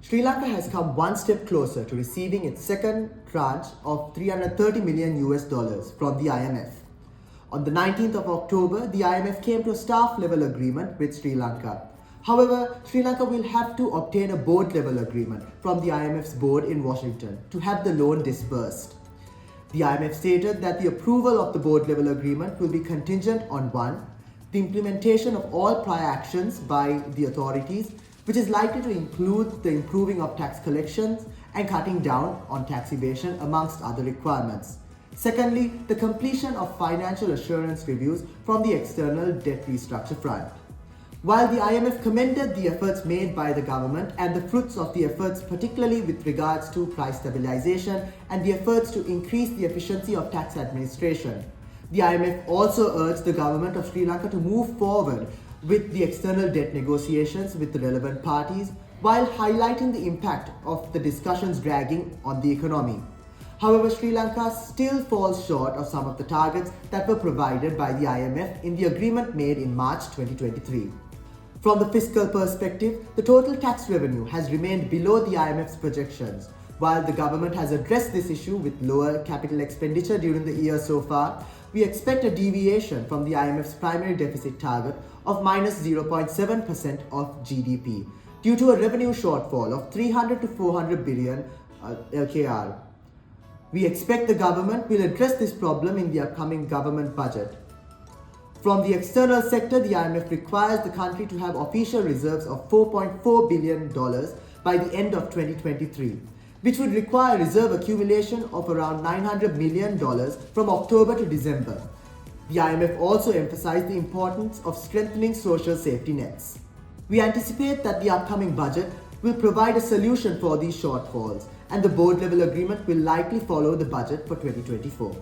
Sri Lanka has come one step closer to receiving its second tranche of 330 million US dollars from the IMF. On the 19th of October, the IMF came to a staff-level agreement with Sri Lanka. However, Sri Lanka will have to obtain a board-level agreement from the IMF's board in Washington to have the loan disbursed. The IMF stated that the approval of the board-level agreement will be contingent on 1. The implementation of all prior actions by the authorities, which is likely to include the improving of tax collections and cutting down on tax evasion amongst other requirements. Secondly, the completion of financial assurance reviews from the external debt restructure front. While the IMF commended the efforts made by the government and the fruits of the efforts, particularly with regards to price stabilization and the efforts to increase the efficiency of tax administration, the IMF also urged the government of Sri Lanka to move forward with the external debt negotiations with the relevant parties while highlighting the impact of the discussions dragging on the economy. However, Sri Lanka still falls short of some of the targets that were provided by the IMF in the agreement made in March 2023. From the fiscal perspective, the total tax revenue has remained below the IMF's projections. While the government has addressed this issue with lower capital expenditure during the year so far, we expect a deviation from the IMF's primary deficit target of minus 0.7% of GDP due to a revenue shortfall of 300 to 400 billion LKR. We expect the government will address this problem in the upcoming government budget. From the external sector, the IMF requires the country to have official reserves of $4.4 billion by the end of 2023, which would require reserve accumulation of around $900 million from October to December. The IMF also emphasized the importance of strengthening social safety nets. We anticipate that the upcoming budget will provide a solution for these shortfalls, and the board-level agreement will likely follow the budget for 2024.